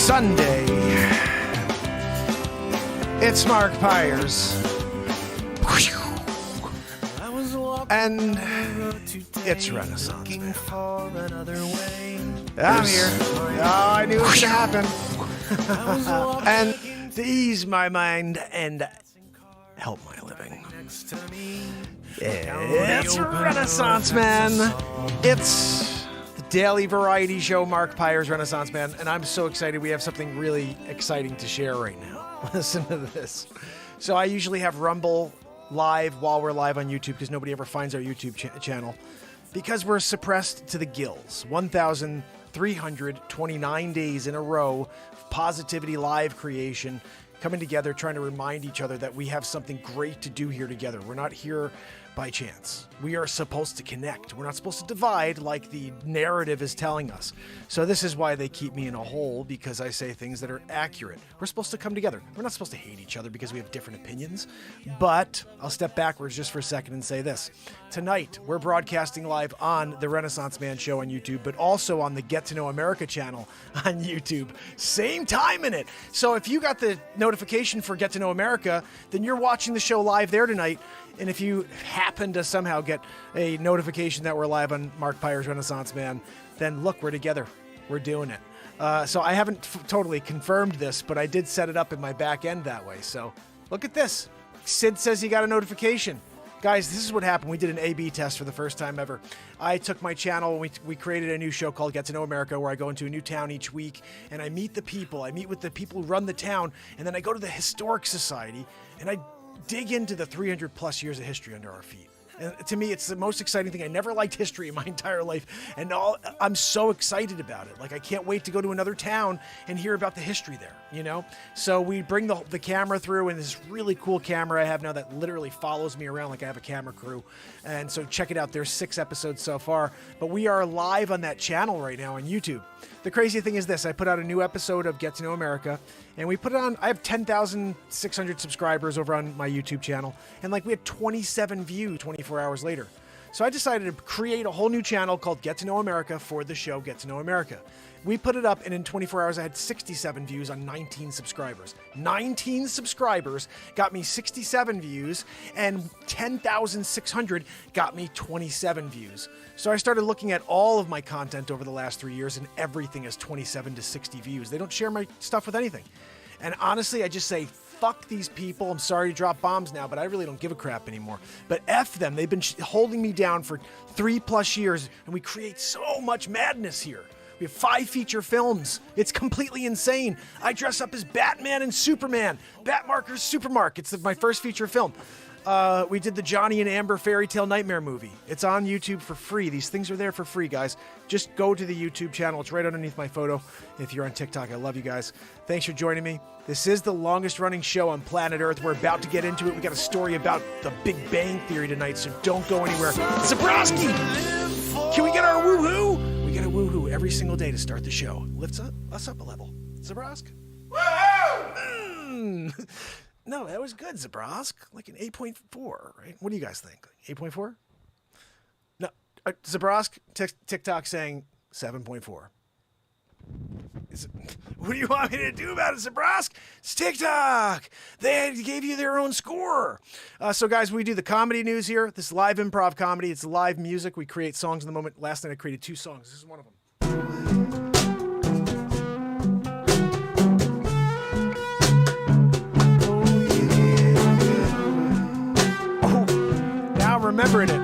Sunday. It's Mark Pires. And it's Renaissance Man. I'm here. Oh, I knew it was going to happen. And to ease my mind and help my living, it's Renaissance Man. It's the daily variety show, Mark Pires Renaissance Man. And I'm so excited. We have something really exciting to share right now. Listen to this. So I usually have Rumble live while we're live on YouTube because nobody ever finds our YouTube channel because we're suppressed to the gills. 1,329 days in a row of positivity live creation, coming together, trying to remind each other that we have something great to do here together. We're not here by chance. We are supposed to connect. We're not supposed to divide like the narrative is telling us. So this is why they keep me in a hole, because I say things that are accurate. We're supposed to come together. We're not supposed to hate each other because we have different opinions. But I'll step backwards just for a second and say this. Tonight, we're broadcasting live on the Renaissance Man show on YouTube, but also on the Get to Know America channel on YouTube. Same time in it. So if you got the notification for Get to Know America, then you're watching the show live there tonight. And if you happen to somehow get a notification that we're live on Mark Pires Renaissance Man, then look, we're together. We're doing it. So I haven't totally confirmed this, but I did set it up in my back end that way. So look at this. Sid says he got a notification. Guys, this is what happened. We did an A/B test for the first time ever. I took my channel and we created a new show called Get to Know America, where I go into a new town each week and I meet the people. I meet with the people who run the town, and then I go to the Historic Society and I dig into the 300 plus years of history under our feet. And to me, it's the most exciting thing. I never liked history in my entire life, and I'm so excited about it. Like, I can't wait to go to another town and hear about the history there, you know? So we bring the camera through, and this really cool camera I have now that literally follows me around like I have a camera crew. And so check it out. There's 6 episodes so far, but we are live on that channel right now on YouTube. The crazy thing is this. I put out a new episode of Get to Know America, and we put it on. I have 10,600 subscribers over on my YouTube channel, and like we had 27 views 24 hours later. So I decided to create a whole new channel called Get to Know America for the show Get to Know America. We put it up, and in 24 hours, I had 67 views on 19 subscribers. 19 subscribers got me 67 views, and 10,600 got me 27 views. So I started looking at all of my content over the last 3 years, and everything is 27 to 60 views. They don't share my stuff with anything. And honestly, I just say, fuck these people. I'm sorry to drop bombs now, but I really don't give a crap anymore. But F them. They've been holding me down for 3+ years, and we create so much madness here. We have 5 feature films. It's completely insane. I dress up as Batman and Superman. Batmarker's Supermark. It's my first feature film. We did the Johnny and Amber Fairy Tale Nightmare movie. It's on YouTube for free. These things are there for free, guys. Just go to the YouTube channel. It's right underneath my photo. If you're on TikTok, I love you guys. Thanks for joining me. This is the longest running show on planet Earth. We're about to get into it. We got a story about the Big Bang Theory tonight, so don't go anywhere. Zabrowski! Can we get our woohoo? We get a woohoo every single day to start the show. Lifts us up a level. Zabrosk? Woohoo! No, that was good, Zabrosk. Like an 8.4, right? What do you guys think? 8.4? No, Zabrosk, TikTok saying 7.4. What do you want me to do about it, Zabrosk? It's TikTok. They gave you their own score. So, guys, we do the comedy news here. This live improv comedy. It's live music. We create songs in the moment. Last night I created 2 songs. This is one of them. Remembering it.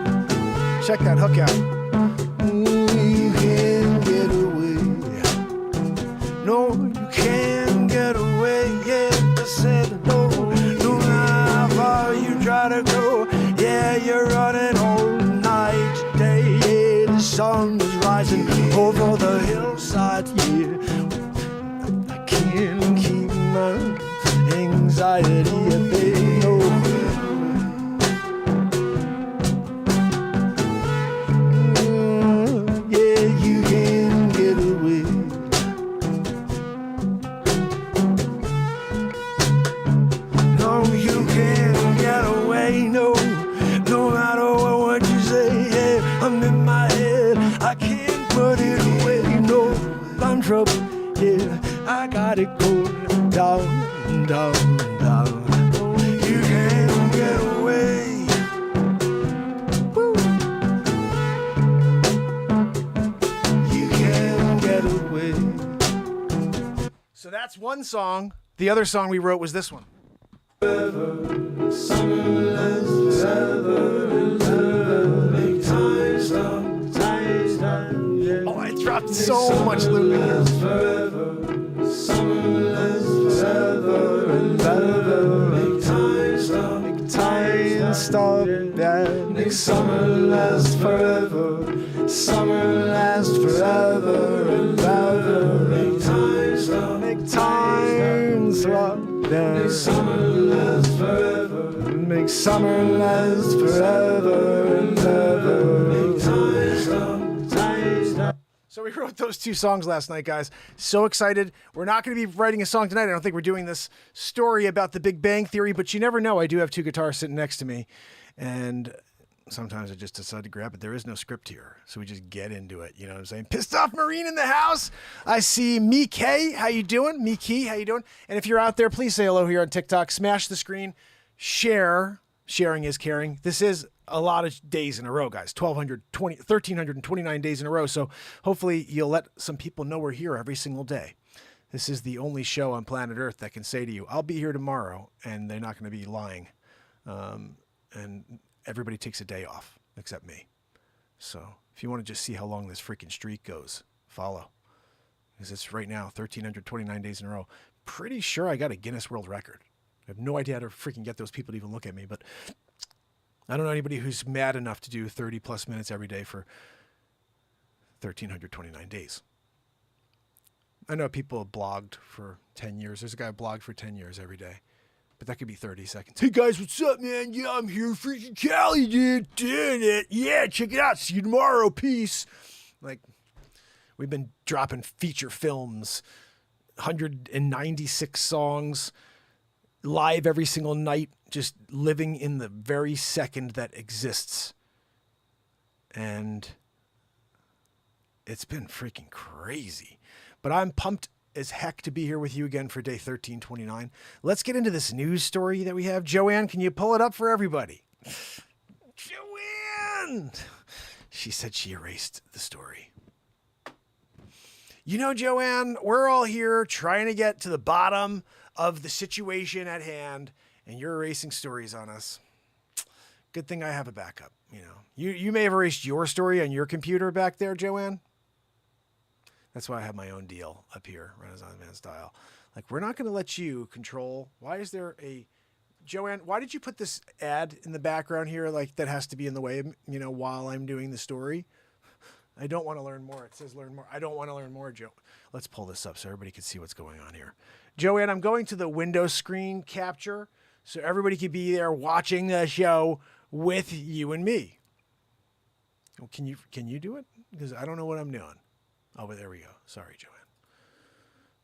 Check that hook out. You can't get away. No, you can't get away. Yeah, I said no. No matter how far you try to go. Yeah, you're running all night today. Yeah, the sun is rising over the hillside. Yeah, I can't keep my anxiety at bay. No. Trouble, yeah, I got got it going down, down, down. You can't get away. Woo. You can't get away. So that's one song. The other song we wrote was this one. Forever, summer lasts forever, make time stop, yeah. Oh, I dropped so much looping here. Forever, summer lasts forever and ever, make time stop, yeah. Make summer last forever, summer lasts forever and ever, make time stop, make time stop. Make summer last forever. Make summer last forever and ever. Make time stop. So we wrote those two songs last night, guys. So excited. We're not going to be writing a song tonight. I don't think we're doing this story about the Big Bang Theory, but you never know. I do have two guitars sitting next to me, and sometimes I just decide to grab it. There is no script here, so we just get into it. You know what I'm saying? Pissed Off Marine in the house. I see Miki. How you doing? Miki, how you doing? And if you're out there, please say hello here on TikTok. Smash the screen. Share. Sharing is caring. This is a lot of days in a row, guys. 1,329 days in a row. So hopefully you'll let some people know we're here every single day. This is the only show on planet Earth that can say to you, I'll be here tomorrow, and they're not going to be lying. And everybody takes a day off except me. So if you want to just see how long this freaking streak goes, follow. Because it's right now 1,329 days in a row. Pretty sure I got a Guinness World Record. I have no idea how to freaking get those people to even look at me, but I don't know anybody who's mad enough to do 30 plus minutes every day for 1,329 days. I know people have blogged for 10 years. There's a guy who blogged for 10 years every day. But that could be 30 seconds. Hey guys, what's up, man? Yeah, I'm here. Freaking Cali, dude. Doing it. Yeah, check it out. See you tomorrow. Peace. Like, we've been dropping feature films, 196 songs, live every single night, just living in the very second that exists. And it's been freaking crazy. But I'm pumped as heck to be here with you again for day 1329. Let's get into this news story that we have. Joanne, can you pull it up for everybody? Joanne! She said she erased the story. You know, Joanne, we're all here trying to get to the bottom of the situation at hand, and you're erasing stories on us. Good thing I have a backup. You know, you may have erased your story on your computer back there, Joanne. That's why I have my own deal up here, Renaissance Man style. Like, we're not going to let you control. Why is there a... Joanne, why did you put this ad in the background here, like, that has to be in the way, you know, while I'm doing the story? I don't want to learn more. It says learn more. I don't want to learn more, Joe. Let's pull this up so everybody can see what's going on here. Joanne, I'm going to the window screen capture so everybody can be there watching the show with you and me. Oh, can you do it? Because I don't know what I'm doing. Oh, but there we go. Sorry, Joanne.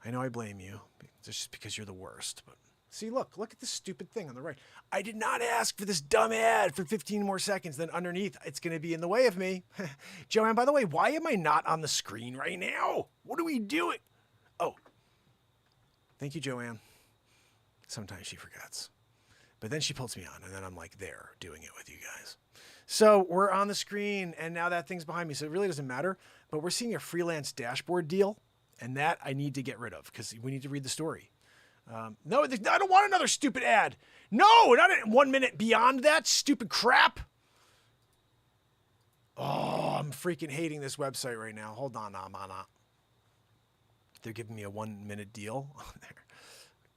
I know I blame you. It's just because you're the worst. But see, look at this stupid thing on the right. I did not ask for this dumb ad for 15 more seconds. Then underneath, it's going to be in the way of me. Joanne, by the way, why am I not on the screen right now? What are we doing? Oh, thank you, Joanne. Sometimes she forgets. But then she pulls me on, and then I'm like there doing it with you guys. So we're on the screen, and now that thing's behind me, so it really doesn't matter. But we're seeing a freelance dashboard deal, and that I need to get rid of because we need to read the story. No, I don't want another stupid ad. No, not 1 minute beyond that stupid crap. Oh, I'm freaking hating this website right now. Hold on, They're giving me a 1 minute deal.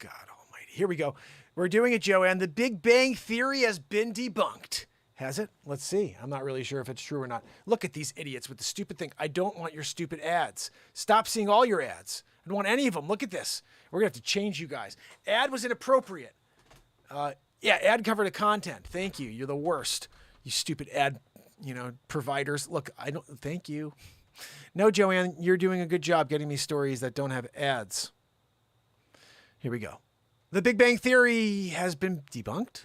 God almighty. Here we go. We're doing it, Joanne. The Big Bang Theory has been debunked. Has it? Let's see. I'm not really sure if it's true or not. Look at these idiots with the stupid thing. I don't want your stupid ads. Stop seeing all your ads. I don't want any of them. Look at this. We're going to have to change you guys. Ad was inappropriate. Yeah, ad covered the content. Thank you. You're the worst. You stupid ad, providers. Look, thank you. No, Joanne, you're doing a good job getting me stories that don't have ads. Here we go. The Big Bang Theory has been debunked.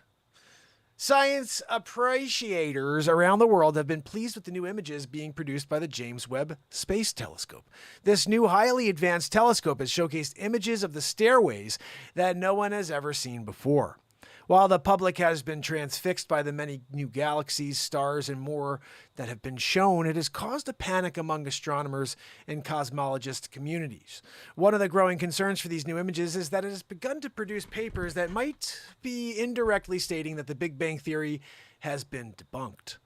Science appreciators around the world have been pleased with the new images being produced by the James Webb Space Telescope. This new highly advanced telescope has showcased images of the stairways that no one has ever seen before. While the public has been transfixed by the many new galaxies, stars, and more that have been shown, it has caused a panic among astronomers and cosmologist communities. One of the growing concerns for these new images is that it has begun to produce papers that might be indirectly stating that the Big Bang Theory has been debunked,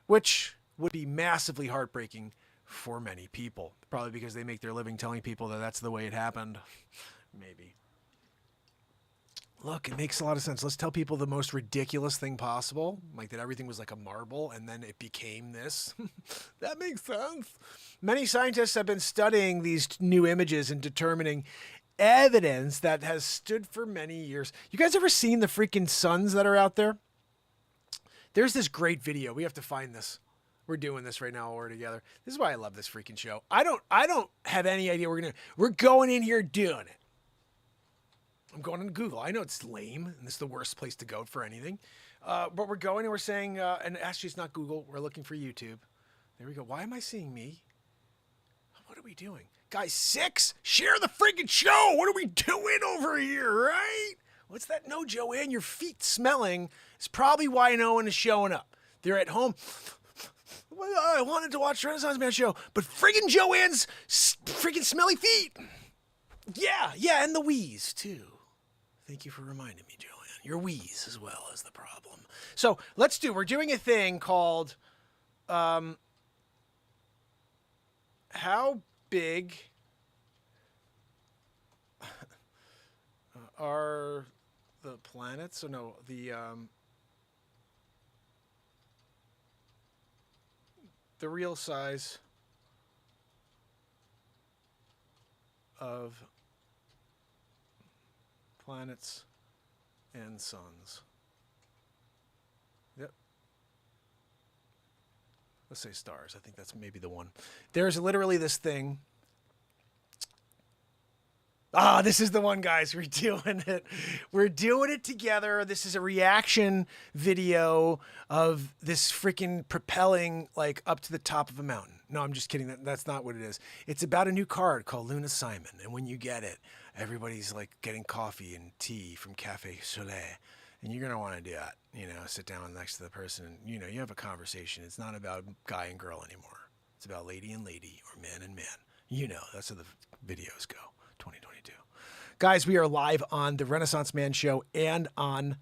which would be massively heartbreaking for many people. Probably because they make their living telling people that that's the way it happened. Maybe. Look, it makes a lot of sense. Let's tell people the most ridiculous thing possible, like that everything was like a marble and then it became this. That makes sense. Many scientists have been studying these new images and determining evidence that has stood for many years. You guys ever seen the freaking suns that are out there? There's this great video. We have to find this. We're doing this right now while we're together. This is why I love this freaking show. I don't have any idea we're going in here doing it. I'm going on Google. I know it's lame, and this is the worst place to go for anything. But we're going and we're saying, and actually it's not Google. We're looking for YouTube. There we go. Why am I seeing me? What are we doing? Guys, 6, share the freaking show. What are we doing over here, right? What's that? No, Joanne, your feet smelling is probably why no one is showing up. They're at home. Well, I wanted to watch Renaissance Man show, but friggin' Joanne's freaking smelly feet. Yeah, and the wheeze, too. Thank you for reminding me, Joanne. Your wheeze as well is the problem. So we're doing a thing called, how big are the planets? So no, the real size of planets and suns. Yep. Let's say stars. I think that's maybe the one. There's literally this thing. This is the one, guys. We're doing it. We're doing it together. This is a reaction video of this freaking propelling like up to the top of a mountain. No, I'm just kidding. That's not what it is. It's about a new card called Luna Simon. And when you get it, everybody's like getting coffee and tea from Cafe Soleil. And you're going to want to do that. You know, sit down next to the person and, you know, you have a conversation. It's not about guy and girl anymore. It's about lady and lady or man and man. You know, that's how the videos go. 2022. Guys, we are live on the Renaissance Man show and on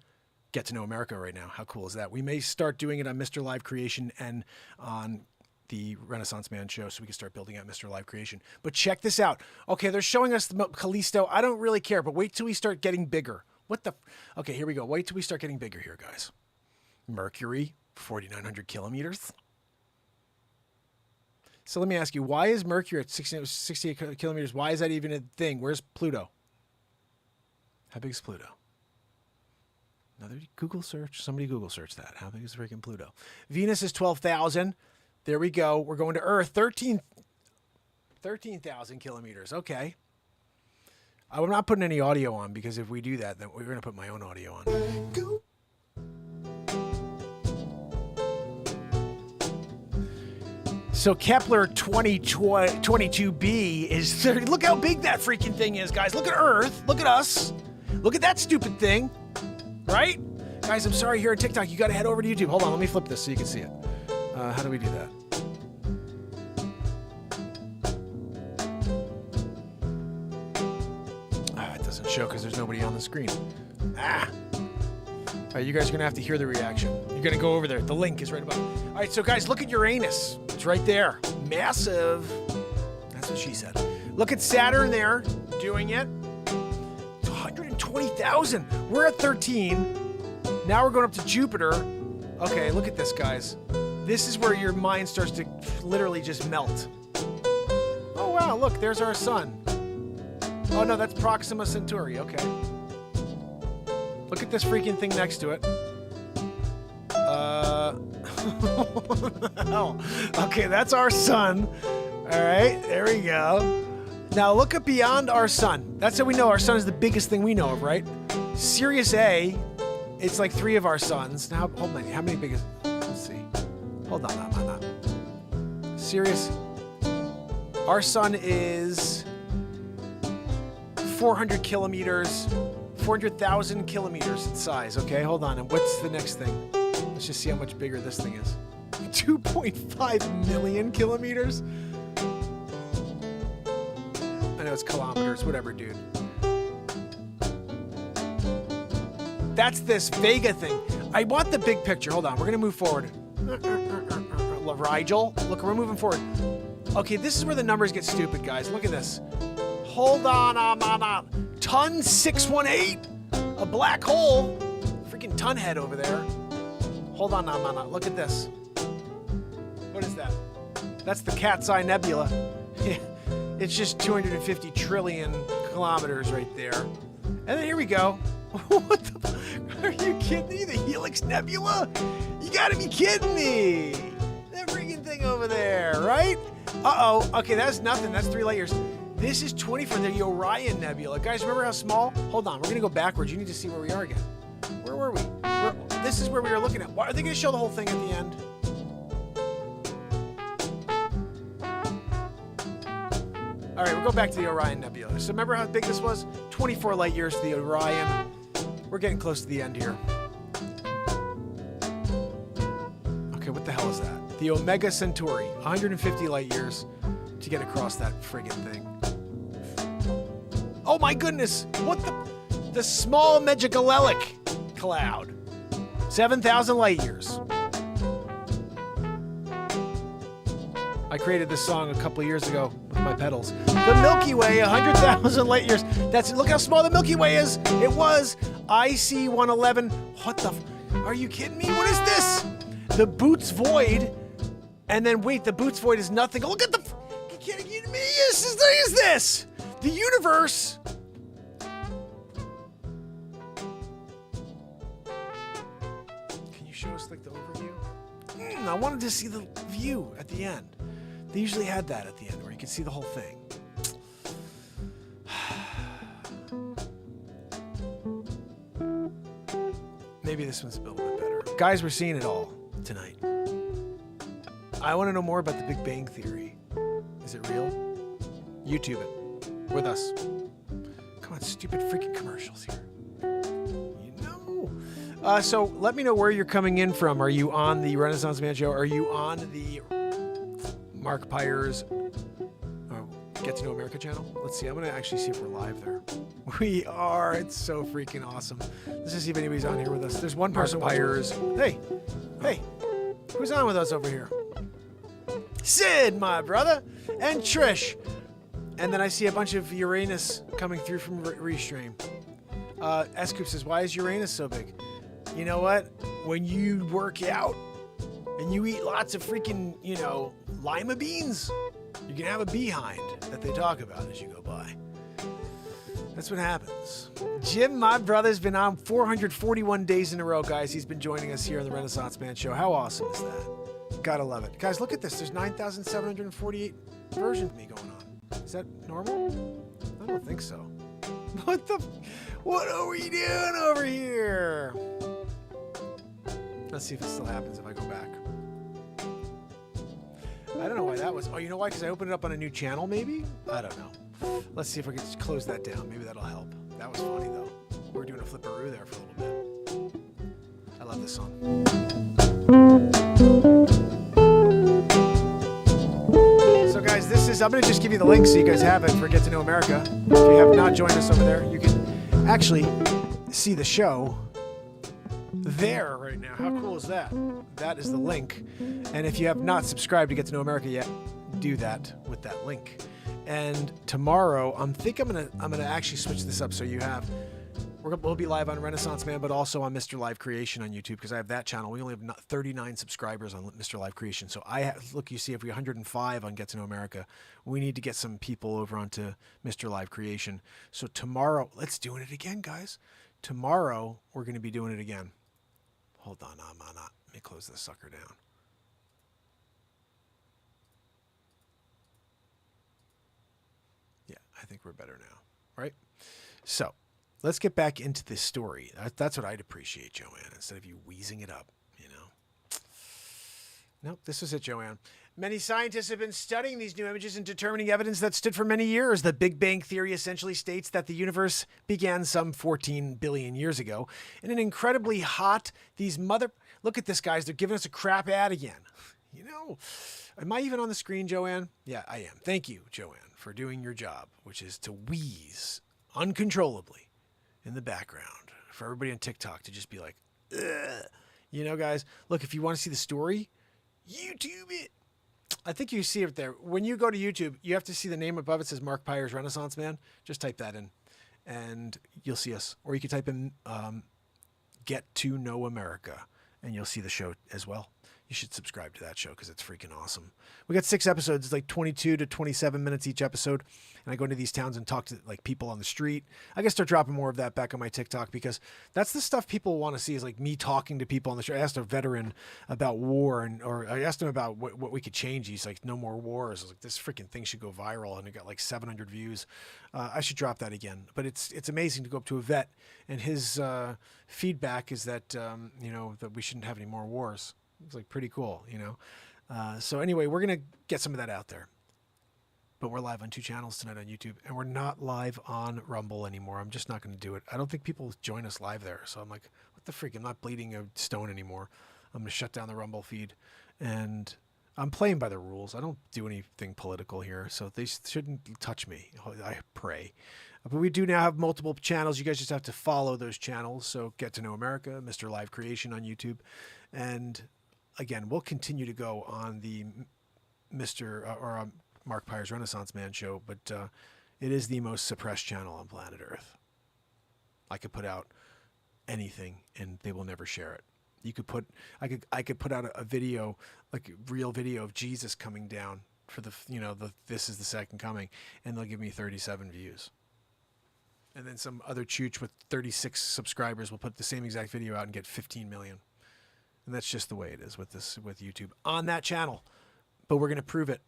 Get to Know America right now. How cool is that? We may start doing it on Mr. Live Creation and on the Renaissance Man show so we can start building out Mr. Live Creation. But check this out. Okay, they're showing us the Callisto. I don't really care, but wait till we start getting bigger. Okay, here we go. Wait till we start getting bigger here, guys. Mercury, 4,900 kilometers. So let me ask you, why is Mercury at 68 kilometers? Why is that even a thing? Where's Pluto? How big is Pluto? Another Google search. Somebody Google search that. How big is freaking Pluto? Venus is 12,000. There we go. We're going to Earth. 13,000 kilometers. Okay. I'm not putting any audio on because if we do that, then we're going to put my own audio on. Go. So Kepler 22b is 30. Look how big that freaking thing is, guys. Look at Earth. Look at us. Look at that stupid thing. Right? Guys, I'm sorry, here at TikTok, you got to head over to YouTube. Hold on, let me flip this so you can see it. How do we do that? It doesn't show because there's nobody on the screen. All right, you guys are going to have to hear the reaction. You're going to go over there. The link is right above. All right, so guys, look at Uranus. It's right there. Massive. That's what she said. Look at Saturn there, doing it. 120,000. We're at 13. Now we're going up to Jupiter. Okay, look at this, guys. This is where your mind starts to literally just melt. Oh, wow, look, there's our sun. Oh, no, that's Proxima Centauri. Okay. Look at this freaking thing next to it. Okay, that's our sun. All right, there we go. Now look at beyond our sun. That's how we know our sun is the biggest thing we know of, right? Sirius A It's like 3 of our suns. Now, hold on. How many big is... Let's see. Hold on. Serious? Our sun is 400 kilometers, 400,000 kilometers in size. Okay, hold on. And what's the next thing? Let's just see how much bigger this thing is. 2.5 million kilometers? I know it's kilometers, whatever, dude. That's this Vega thing. I want the big picture. Hold on, we're gonna move forward. Rigel, look, we're moving forward. Okay, this is where the numbers get stupid, guys. Look at this. Hold on. Ton 618, a black hole. Freaking ton head over there. Hold on. Look at this. What is that? That's the Cat's Eye Nebula. It's just 250 trillion kilometers right there. And then here we go. What the? Are you kidding me? The Helix Nebula? You gotta be kidding me. That freaking thing over there, right? Uh-oh. Okay, that's nothing. That's 3 light years. This is 24. The Orion Nebula. Guys, remember how small? Hold on. We're gonna go backwards. You need to see where we are again. Where were we? This is where we were looking at. Why are they gonna show the whole thing at the end? All right, we'll go back to the Orion Nebula. So remember how big this was? 24 light years to the Orion. We're getting close to the end here. Okay, what the hell is that? The Omega Centauri, 150 light years to get across that friggin' thing. Oh my goodness! What the Small Megallelic Cloud, 7,000 light years. I created this song a couple of years ago with my pedals. The Milky Way, 100,000 light years. Look how small the Milky Way is. It was IC 111. What the? Are you kidding me? What is this? The Boots Void. And then wait, the Boots Void is nothing. Look at the. You kidding me? What is this? The universe. Can you show us like the overview? I wanted to see the view at the end. They usually had that at the end where you could see the whole thing. Maybe this one's a little bit better. Guys, we're seeing it all tonight. I want to know more about the Big Bang Theory. Is it real? YouTube it. With us. Come on, stupid freaking commercials here. You know. So let me know where you're coming in from. Are you on the Renaissance Man Show? Are you on the Mark Pires Get to Know America channel? Let's see. I'm going to actually see if we're live there. We are. It's so freaking awesome. Let's just see if anybody's on here with us. There's one person. Pires. Hey. Who's on with us over here? Sid, my brother, and Trish. And then I see a bunch of Uranus coming through from Restream. S-Coop says, why is Uranus so big? You know what? When you work out and you eat lots of freaking, lima beans, you can have a behind that they talk about as you go by. That's what happens. Jim, my brother's been on 441 days in a row, guys. He's been joining us here on the Renaissance Man Show. How awesome is that? Gotta love it. Guys, look at this. There's 9,748 versions of me going on. Is that normal? I don't think so. What are we doing over here? Let's see if it still happens if I go back. I don't know why that was. Oh, you know why? Because I opened it up on a new channel, maybe? I don't know. Let's see if we can just close that down. Maybe that'll help. That was funny, though. We were doing a flipperoo there for a little bit. I love this song. So, guys, I'm going to just give you the link so you guys have it for Get to Know America. If you have not joined us over there, you can actually see the show there right now. How cool is that? That is the link. And if you have not subscribed to Get to Know America yet, do that with that link. And tomorrow, I'm gonna actually switch this up so you have. We'll be live on Renaissance Man, but also on Mr. Live Creation on YouTube because I have that channel. We only have 39 subscribers on Mr. Live Creation. So you see, if we 105 on Get to Know America, we need to get some people over onto Mr. Live Creation. So tomorrow, let's do it again, guys. Tomorrow, we're going to be doing it again. Hold on. Let me close this sucker down. Yeah, I think we're better now, right? So let's get back into this story. That's what I'd appreciate, Joanne, instead of you wheezing it up, you know. Nope, this was it, Joanne. Many scientists have been studying these new images and determining evidence that stood for many years. The Big Bang Theory essentially states that the universe began some 14 billion years ago. In an incredibly hot, look at this, guys. They're giving us a crap ad again. You know, am I even on the screen, Joanne? Yeah, I am. Thank you, Joanne, for doing your job, which is to wheeze uncontrollably in the background for everybody on TikTok to just be like, ugh. You know, guys, look, if you want to see the story, YouTube it. I think you see it there. When you go to YouTube, you have to see the name above it says Mark Pires Renaissance Man. Just type that in and you'll see us. Or you can type in Get to Know America and you'll see the show as well. You should subscribe to that show because it's freaking awesome. We got 6 episodes. It's like 22 to 27 minutes each episode. And I go into these towns and talk to like people on the street. I guess start dropping more of that back on my TikTok because that's the stuff people want to see is like me talking to people on the street. I asked a veteran about war or I asked him about what we could change. He's like, no more wars. I was like, this freaking thing should go viral. And it got like 700 views. I should drop that again. But it's amazing to go up to a vet and his feedback is that, you know, that we shouldn't have any more wars. It's like pretty cool, you know? So anyway, we're going to get some of that out there, but we're live on 2 channels tonight on YouTube and we're not live on Rumble anymore. I'm just not going to do it. I don't think people join us live there. So I'm like, what the freak? I'm not bleeding a stone anymore. I'm going to shut down the Rumble feed and I'm playing by the rules. I don't do anything political here. So they shouldn't touch me. I pray. But we do now have multiple channels. You guys just have to follow those channels. So Get to Know America, Mr. Live Creation on YouTube. And again, we'll continue to go on the Mark Pires Renaissance Man show, but it is the most suppressed channel on planet Earth. I could put out anything and they will never share it. I could put out a video, like a real video of Jesus coming down for this is the second coming, and they'll give me 37 views. And then some other chooch with 36 subscribers will put the same exact video out and get 15 million. And that's just the way it is with YouTube on that channel. But we're going to prove it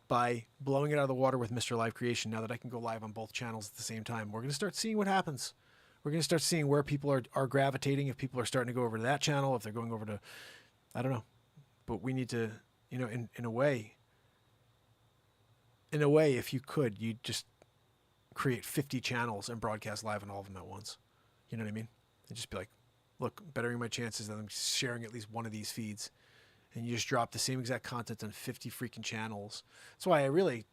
by blowing it out of the water with Mr. Live Creation. Now that I can go live on both channels at the same time, we're going to start seeing what happens. We're going to start seeing where people are gravitating. If people are starting to go over to that channel, if they're going over to, I don't know, but we need to, you know, in a way, if you could, you'd just create 50 channels and broadcast live on all of them at once. You know what I mean? And just be like, look, bettering my chances that I'm sharing at least one of these feeds. And you just drop the same exact content on 50 freaking channels. That's why I really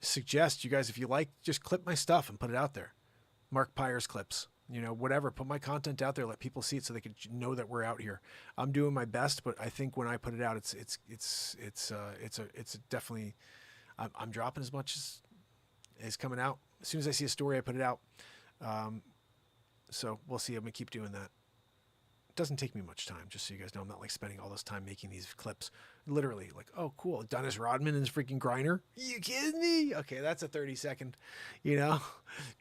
suggest you guys, if you like, just clip my stuff and put it out there. Mark Pires clips, you know, whatever. Put my content out there. Let people see it so they can know that we're out here. I'm doing my best, but I think when I put it out, it's definitely, I'm dropping as much as is coming out. As soon as I see a story, I put it out. So we'll see. I'm going to keep doing that. It doesn't take me much time, just so you guys know. I'm not like spending all this time making these clips. Literally, like, oh, cool. Dennis Rodman and his freaking Griner. You kidding me? Okay, that's a 30-second, you know.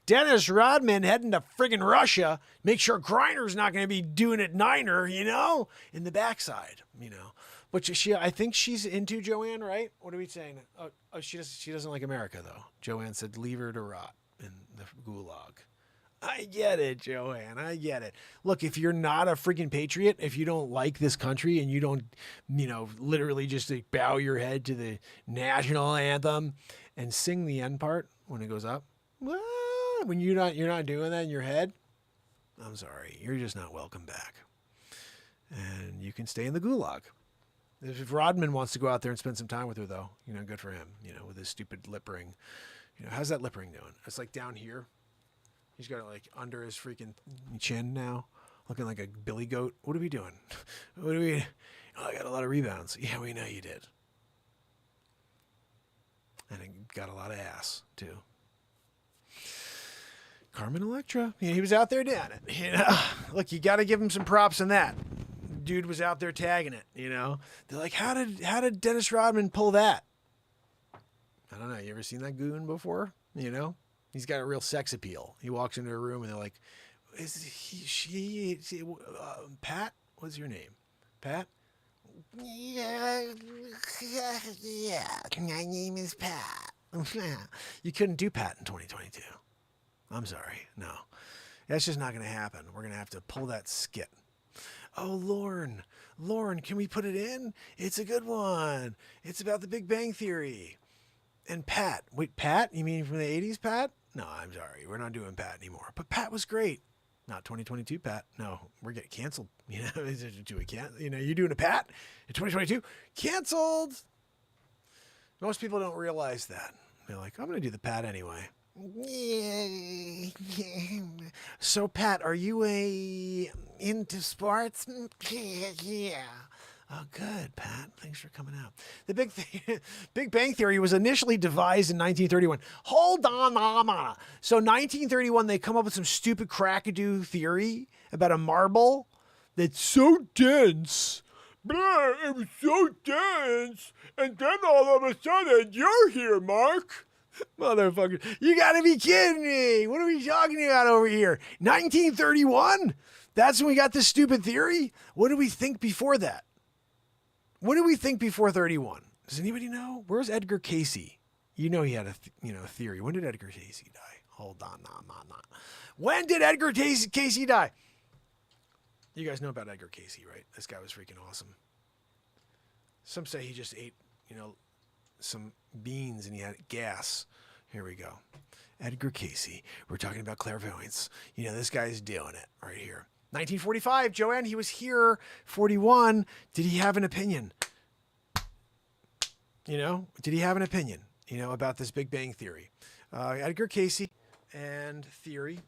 Dennis Rodman heading to friggin' Russia. Make sure Griner's not going to be doing it Niner, you know, in the backside, you know. But I think she's into Joanne, right? What are we saying? Oh, she doesn't like America, though. Joanne said, leave her to rot in the gulag. I get it, Joanne. I get it. Look, if you're not a freaking patriot, if you don't like this country and you don't, you know, literally just like bow your head to the national anthem and sing the end part when it goes up, well, when you're not doing that in your head, I'm sorry, you're just not welcome back. And you can stay in the gulag. If Rodman wants to go out there and spend some time with her, though, you know, good for him, you know, with his stupid lip ring. You know, how's that lip ring doing? It's like down here. He's got it like under his freaking chin now, looking like a billy goat. What are we doing? Oh, I got a lot of rebounds. Yeah, we know you did. And it got a lot of ass, too. Carmen Electra. Yeah, he was out there doing it. You know, look, you got to give him some props on that. Dude was out there tagging it, you know. They're like, how did Dennis Rodman pull that? I don't know. You ever seen that goon before? You know? He's got a real sex appeal. He walks into a room and they're like, Pat? What's your name? Pat? Yeah, my name is Pat. You couldn't do Pat in 2022. I'm sorry. No, that's just not going to happen. We're going to have to pull that skit. Oh, Lauren, can we put it in? It's a good one. It's about the Big Bang Theory. And Pat. Wait, Pat? You mean from the 80s, Pat? No, I'm sorry. We're not doing Pat anymore. But Pat was great. Not 2022 Pat. No, we're getting canceled. You know, you're doing a Pat in 2022? Canceled. Most people don't realize that. They're like, I'm going to do the Pat anyway. So Pat, are you into sports? Yeah. Oh, good, Pat. Thanks for coming out. The Big Bang Theory was initially devised in 1931. Hold on, mama. So 1931, they come up with some stupid crackadoo theory about a marble that's so dense. Blah, it was so dense. And then all of a sudden, you're here, Mark. Motherfucker, you gotta be kidding me. What are we talking about over here? 1931? That's when we got this stupid theory? What did we think before that? What did we think before 31? Does anybody know? Where's Edgar Casey? You know he had a theory. When did Edgar Casey die? Hold on, no. When did Edgar Casey die? You guys know about Edgar Casey, right? This guy was freaking awesome. Some say he just ate, some beans and he had gas. Here we go. Edgar Casey. We're talking about clairvoyance. This guy's doing it right here. 1945, Joanne, he was here. 41, did he have an opinion? Did he have an opinion, about this Big Bang Theory? Edgar Casey and theory.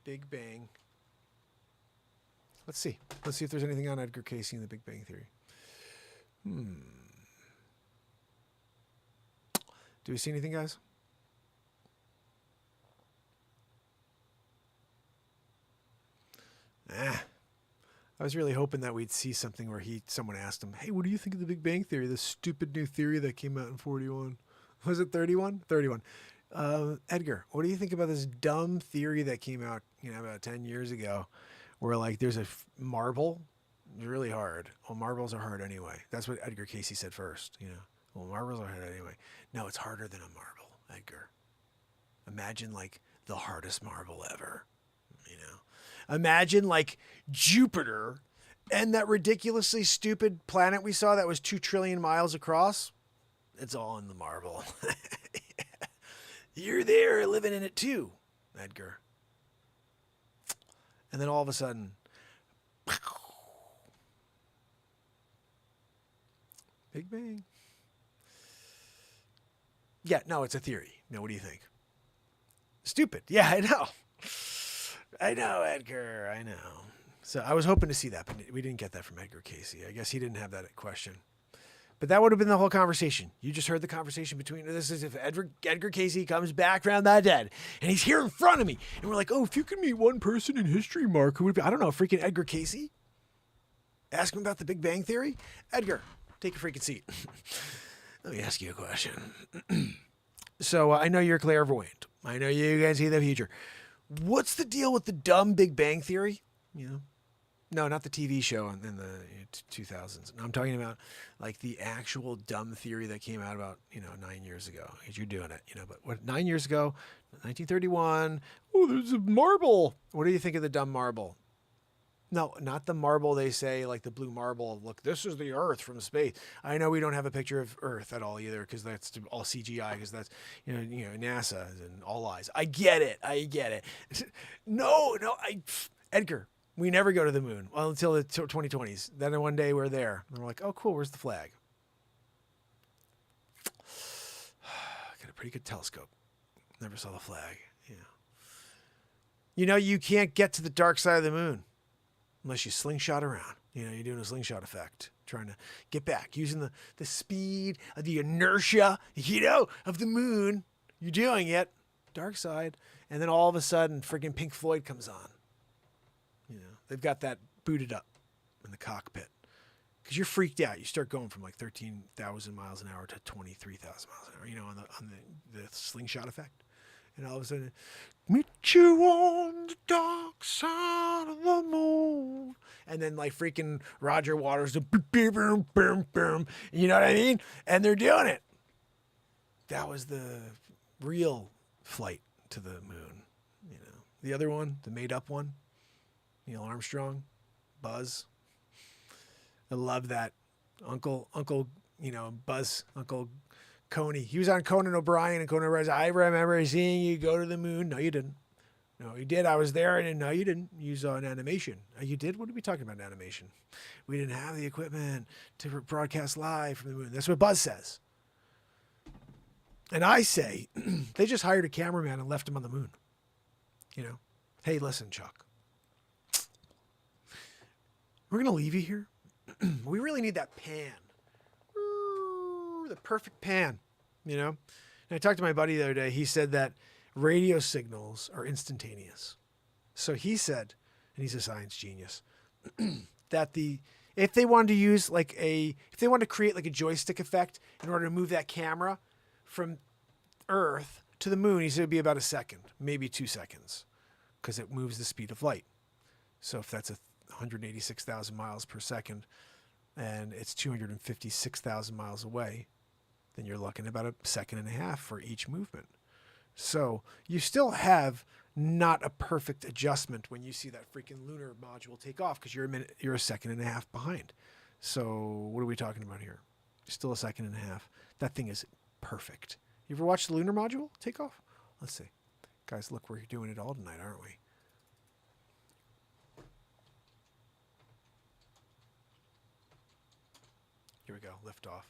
Big Bang. Let's see. Let's see if there's anything on Edgar Casey and the Big Bang Theory. Do we see anything, guys? I was really hoping that we'd see something where someone asked him, hey, what do you think of the Big Bang Theory? This stupid new theory that came out in 41. Was it 31? 31. Edgar, what do you think about this dumb theory that came out, about 10 years ago where there's a marble? It's really hard. Well, marbles are hard anyway. That's what Edgar Casey said first, Well, marbles are hard anyway. No, it's harder than a marble, Edgar. Imagine the hardest marble ever, Imagine Jupiter and that ridiculously stupid planet we saw that was 2 trillion miles across. It's all in the marble. You're there living in it too, Edgar. And then all of a sudden, Big Bang. Yeah, no, it's a theory. No, what do you think? Stupid. Yeah, I know. I know, Edgar. I know. So I was hoping to see that, but we didn't get that from Edgar Casey. I guess he didn't have that question. But that would have been the whole conversation. You just heard the conversation between, this is if Edgar Casey comes back from the dead and he's here in front of me. And we're like, oh, if you could meet one person in history, Mark, who would be, I don't know, freaking Edgar Casey? Ask him about the Big Bang Theory? Edgar, take a freaking seat. Let me ask you a question. So I know you're clairvoyant. I know you guys see the future. What's the deal with the dumb Big Bang Theory? No, not the TV show in the 2000s. No, I'm talking about the actual dumb theory that came out about 9 years ago. You're doing it, But 9 years ago, 1931. Oh, there's a marble. What do you think of the dumb marble? No, not the marble they say, the blue marble. Look, this is the Earth from space. I know we don't have a picture of Earth at all either because that's all CGI because that's, NASA and all lies. I get it. No, Edgar, we never go to the moon. Well, until the 2020s. Then one day we're there. And we're like, oh, cool, where's the flag? Got a pretty good telescope. Never saw the flag. Yeah. You can't get to the dark side of the moon unless you slingshot around. You're doing a slingshot effect, trying to get back, using the speed, the inertia, of the moon. You're doing it, dark side. And then all of a sudden, freaking Pink Floyd comes on. They've got that booted up in the cockpit because you're freaked out. You start going from 13,000 miles an hour to 23,000 miles an hour, on the slingshot effect. And all of a sudden, meet you on the dark side of the moon. And then freaking Roger Waters, boom, boom, boom. You know what I mean? And they're doing it. That was the real flight to the moon. You know, the other one, the made-up one, Neil Armstrong, Buzz. I love that. Uncle, Buzz, Uncle Coney. He was on Conan O'Brien, and Conan O'Brien said, I remember seeing you go to the moon. No, you didn't. No, you did. I was there. And no, you didn't. You saw an animation. You did? What are we talking about in animation? We didn't have the equipment to broadcast live from the moon. That's what Buzz says. And I say, they just hired a cameraman and left him on the moon. You know, hey, listen, Chuck. We're going to leave you here. We really need that pan. Ooh, the perfect pan, you know? And I talked to my buddy the other day. He said that radio signals are instantaneous. So he said, and he's a science genius, that if they wanted to use if they wanted to create like a joystick effect in order to move that camera from Earth to the moon, he said it'd be about a second, maybe 2 seconds, because it moves the speed of light. So if that's 186,000 miles per second and it's 256,000 miles away, then you're looking at about a second and a half for each movement. So you still have not a perfect adjustment when you see that freaking lunar module take off, because you're a second and a half behind. So what are we talking about here? Still a second and a half. That thing is perfect. You ever watched the lunar module take off? Let's see. Guys, look, we're doing it all tonight, aren't we? Here we go. Lift off.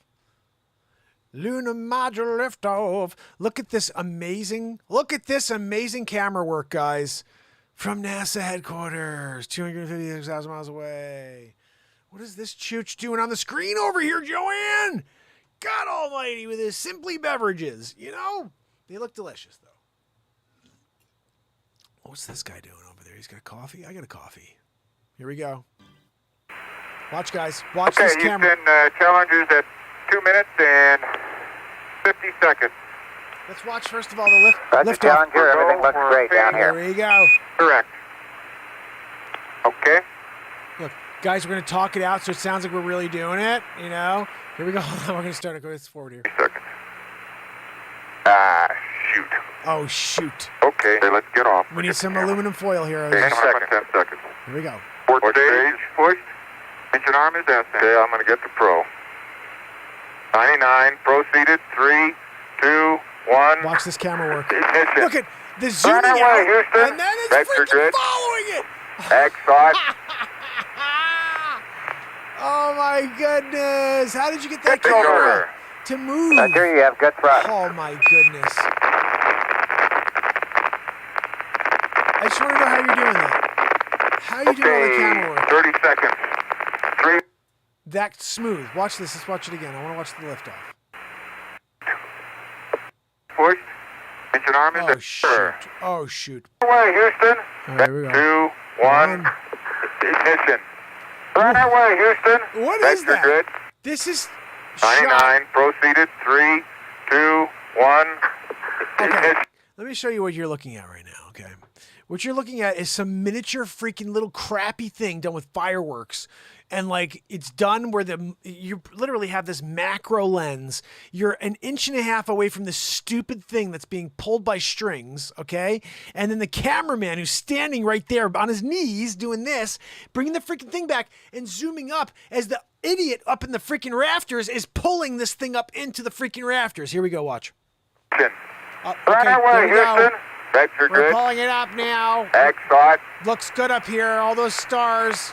Lunar module lift off. Look at this amazing camera work, guys. From NASA headquarters, 256,000 miles away. What is this chooch doing on the screen over here, Joanne? God almighty, with his Simply beverages. You know, they look delicious, though. What's this guy doing over there? He's got coffee? I got a coffee. Here we go. Watch, guys. Watch this camera. Okay, Houston, challenges at 2 minutes and 50 seconds. Let's watch, first of all, the lift off. Challenger, everything looks great down here. There we go. Correct. Okay. Look, guys, we're going to talk it out so it sounds like we're really doing it, you know? Here we go. We're going to start it. Go forward here. 30 seconds. Shoot. Oh, shoot. Okay, let's get off. We need some aluminum foil here. 10 seconds. 10 seconds. Here we go. Port stage pushed. Engine arm is descent. Okay, I'm going to get the pro. 99, proceeded. 3, 2, 1. Watch this camera work. Ignition. Look at the zooming Right away, out, Houston. and then it's Vector freaking grid. following it. Exot. Oh my goodness! How did you get that Get camera over. to move? Roger, you have good thrust. Oh my goodness! I just want to know how you're doing that. How are you doing all the camera work? 30 seconds. 3. That smooth. Watch this. Let's watch it again. I want to watch the liftoff. Pushed. Engine arm is Oh shoot! Oh shoot! away, Houston. All right, here we go. 2, 1. Ignition. Right away, Houston. What is Vector that? grid. This is 99, proceeded. 3, 2, 1. Okay. Ignition. Let me show you what you're looking at right now, okay? What you're looking at is some miniature freaking little crappy thing done with fireworks. And like it's done where you literally have this macro lens. You're an inch and a half away from this stupid thing that's being pulled by strings, okay? And then the cameraman who's standing right there on his knees doing this, bringing the freaking thing back and zooming up as the idiot up in the freaking rafters is pulling this thing up into the freaking rafters. Here we go, watch. Right Okay, away, there we go. Houston. Vector We're grid. pulling it up now. Exot. Looks good up here. All those stars.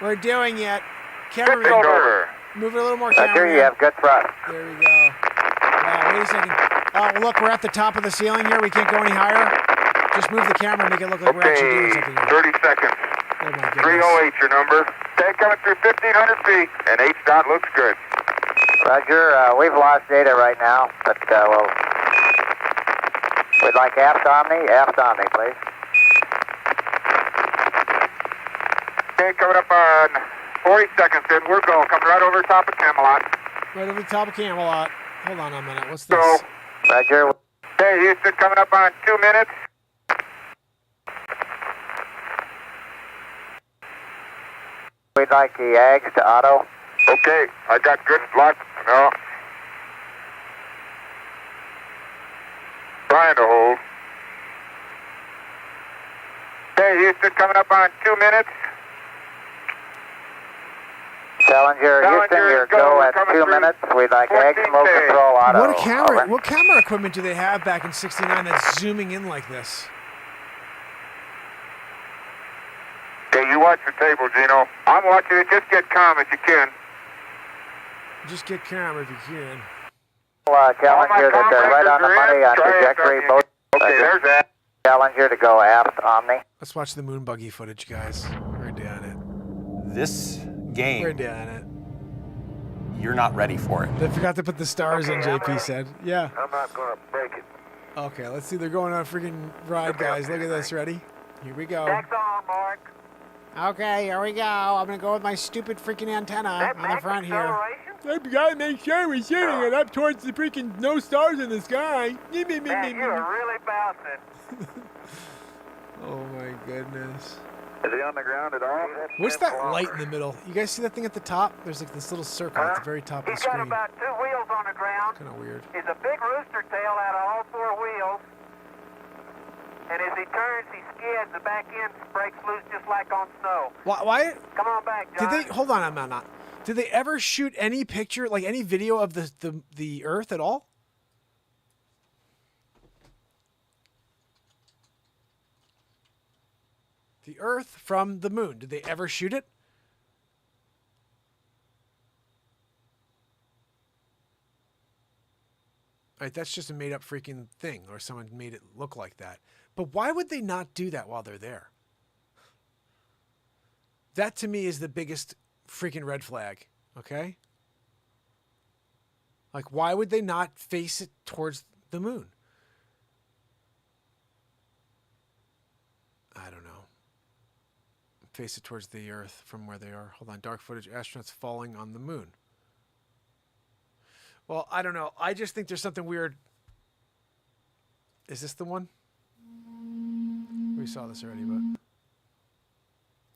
We're doing it. Switch Camera, over. move it a little more. Roger, Camera. you have good thrust. There we go. Wow, wait a second. Oh, look, we're at the top of the ceiling here. We can't go any higher. Just move the camera and make it look like we're actually doing Okay, something here. 30 seconons. Oh my goodness. 308, your number. Okay, coming through 1,500 feet, and H dot looks good. Roger, we've lost data right now, but we'd like aft Omni, please. Okay, coming up on 40 seconds in. We're going. Coming right over top of Camelot. Right over the top of Camelot. Hold on a minute. What's this? Go. Roger. Okay, Houston, coming up on 2 minutes. We'd like the Ags to auto. Okay, I got good luck. No. Trying to hold. minutes. Challenger, Houston, your go at 2 minutes. We'd like egg smoke control auto. What camera equipment do they have back in '69 that's zooming in like this? Okay, you watch the table, Gino. I'm watching it. Just get calm if you can. Just get calm if you can. Challenger, that they're right on the money on trajectory. Both. Okay, there's that. Challenger to go aft Omni. Let's watch the moon buggy footage, guys. We're doing it. This game, We're doing it. you're not ready for it. They forgot to put the stars in, JP said. Yeah. I'm not going to break it. Okay, let's see. They're going on a freaking ride, guys. Look at this. Ready? Here we go. Back on, Mark. Okay, here we go. I'm going to go with my stupid freaking antenna on the front here. I've got to make sure we're shooting it up towards the freaking no stars in the sky. Man, you are really bouncing. Oh my goodness. Is he on the ground at all? What's that light in the middle? You guys see that thing at the top? There's like this little circle at the very top of the He's got screen. about 2 wheels on the ground. Kind of weird. He's a big rooster tail out of all 4 wheels. And as he turns, he skids. The back end breaks loose just like on snow. Why? Come on back, John. Did they? Hold on, I'm not. Did they ever shoot any picture, like any video of the Earth at all? The Earth from the moon. Did they ever shoot it? All right, that's just a made-up freaking thing, or someone made it look like that. But why would they not do that while they're there? That to me is the biggest freaking red flag, okay? Like, why would they not face it towards the moon? I don't know. Face it towards the Earth from where they are. Hold on, dark footage, astronauts falling on the moon. Well, I don't know. I just think there's something weird. Is this the one? We saw this already, but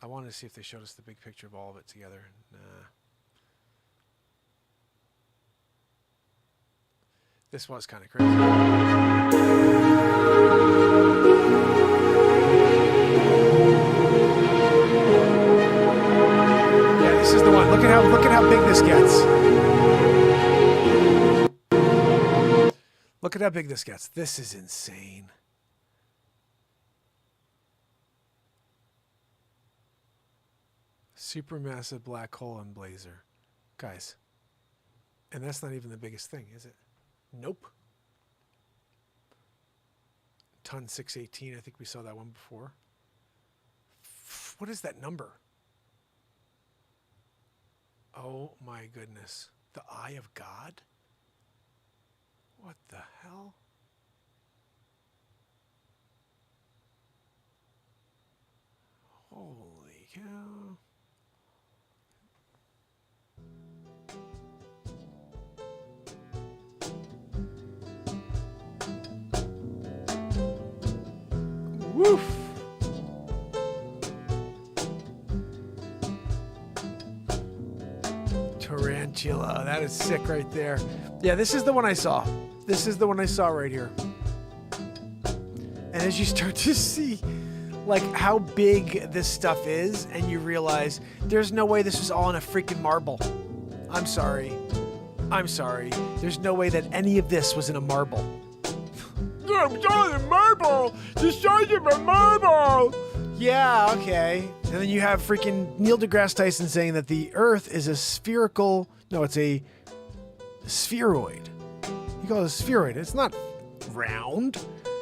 I wanted to see if they showed us the big picture of all of it together. Nah. This was kind of crazy. Yeah, this is the one. Look at how big this gets. Look at how big this gets. This is insane. Supermassive black hole and blazer. Guys. And that's not even the biggest thing, is it? Nope. Ton 618. I think we saw that one before. What is that number? Oh my goodness. The Eye of God? What the hell? Holy cow. Woof. Tarantula. That is sick right there. Yeah, this is the one I saw. This is the one I saw right here. And as you start to see like how big this stuff is, and you realize there's no way this was all in a freaking marble. I'm sorry. I'm sorry. There's no way that any of this was in a marble. It's all in a marble! The size of a marble! Yeah, okay. And then you have freaking Neil deGrasse Tyson saying that the Earth is a spherical... No, it's a spheroid. He calls it a spheroid. It's not round.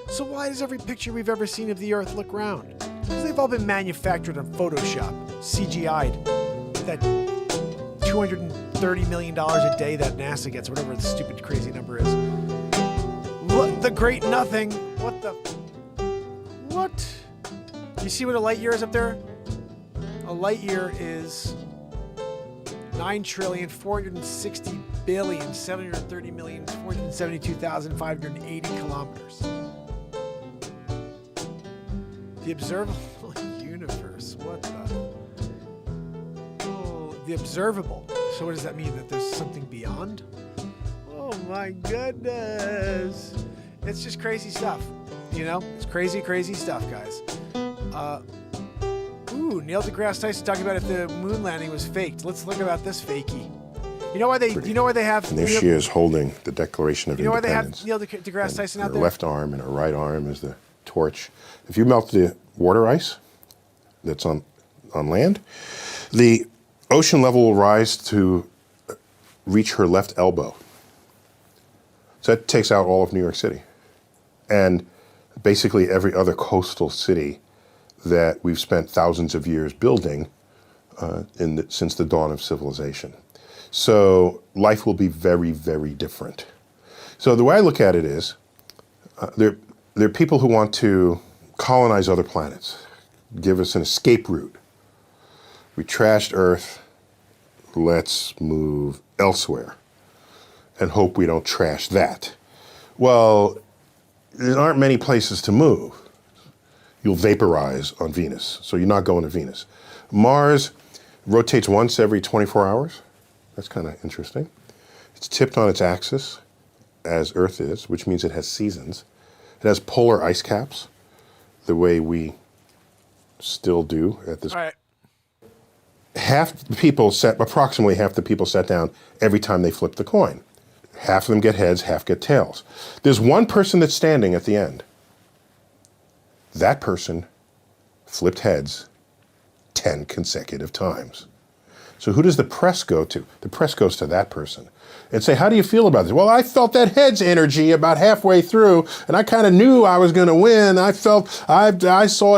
So why does every picture we've ever seen of the Earth look round? Because they've all been manufactured on Photoshop, CGI'd. That $230 million a day that NASA gets, whatever the stupid crazy number is. Look, the great nothing. What the... What? You see what a light year is up there? A light year is 9,460,730,472,580 kilometers. The observable universe. What the... Oh, the observable. So what does that mean? That there's something beyond? Oh my goodness. It's just crazy stuff. You know? It's crazy, crazy stuff, guys. Ooh, Neil deGrasse Tyson talking about if the moon landing was faked. Let's look about this fakey. You know why they? Do you know why they have? And there she is holding the Declaration of Independence. You know why they have Neil deGrasse Tyson out her there? left arm and her right arm is the torch. If you melt the water ice that's on land, the ocean level will rise to reach her left elbow. So that takes out all of New York City. And basically every other coastal city that we've spent thousands of years building since the dawn of civilization. So life will be very, very different. So the way I look at it is, there are people who want to colonize other planets, give us an escape route. We trashed Earth, let's move elsewhere and hope we don't trash that. Well, there aren't many places to move. You'll vaporize on Venus, so you're not going to Venus. Mars rotates once every 24 hours. That's kind of interesting. It's tipped on its axis, as Earth is, which means it has seasons. It has polar ice caps, the way we still do at this. All right. Approximately half the people sat down every time they flip the coin. Half of them get heads, half get tails. There's one person that's standing at the end. That person flipped heads 10 consecutive times. So who does the press go to? The press goes to that person and say, how do you feel about this? Well, I felt that heads energy about halfway through, and I kind of knew I was going to win. I saw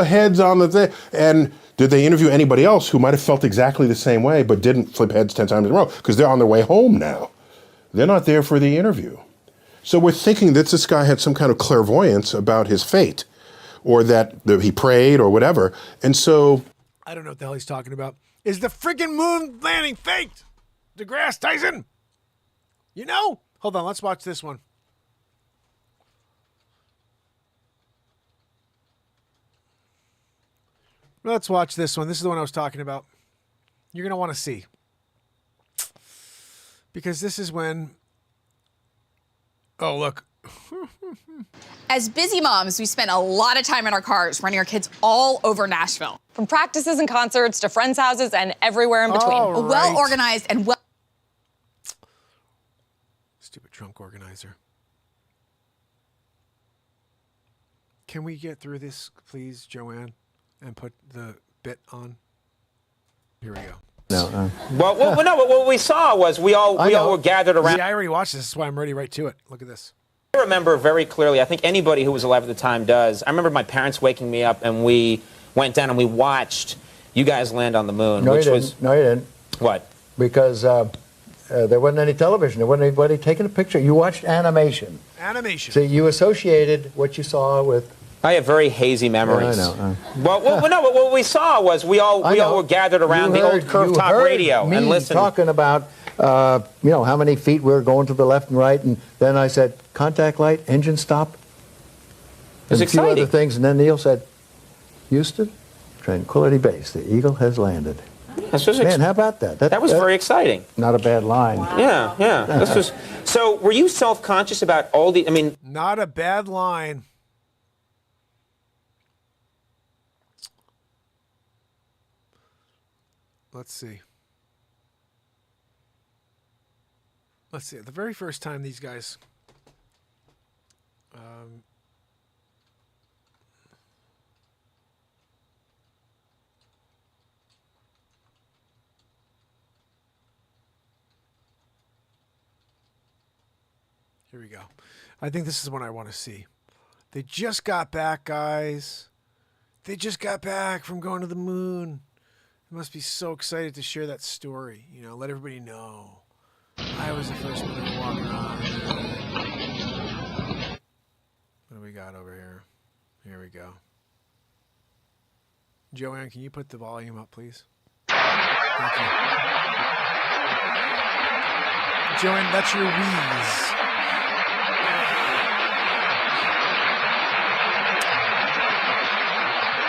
heads on the thing. And did they interview anybody else who might have felt exactly the same way but didn't flip heads 10 times in a row? Because they're on their way home now. They're not there for the interview. So we're thinking that this guy had some kind of clairvoyance about his fate, or that he prayed or whatever. And so I don't know what the hell he's talking about. Is the friggin' moon landing faked? deGrasse Tyson? You know? Hold on, let's watch this one. Let's watch this one. This is the one I was talking about. You're going to want to see. Because this is when... Oh, look. As busy moms, we spent a lot of time in our cars running our kids all over Nashville. From practices and concerts to friends' houses and everywhere in between. All right. Well organized and well... Stupid trunk organizer. Can we get through this, please, Joanne, and put the bit on? Here we go. No. Well, no. What we saw was we all were gathered around. See, I already watched this. That's why I'm ready right to it. Look at this. I remember very clearly. I think anybody who was alive at the time does. I remember my parents waking me up, and we went down and we watched you guys land on the moon. No, you didn't. What? Because there wasn't any television. There wasn't anybody taking a picture. You watched animation. Animation. See, you associated what you saw with. I have very hazy memories. I know. Well, no. What we saw was we all were gathered around the old curved top radio and listened. Talking about how many feet we were going to the left and right, and then I said contact light, engine stop. It was and a few exciting. other things, and then Neil said, Houston, Tranquility Base, the Eagle has landed. Man, how about that? That was very exciting. Not a bad line. Yeah. This was. So, were you self-conscious about all the? I mean, not a bad line. Let's see. The very first time these guys. Here we go. I think this is what I want to see. They just got back, guys. They just got back from going to the moon. They must be so excited to share that story. Let everybody know. I was the first one to walk around. What do we got over here? Here we go. Joanne, can you put the volume up, please? Thank you. Joanne, that's your wheeze.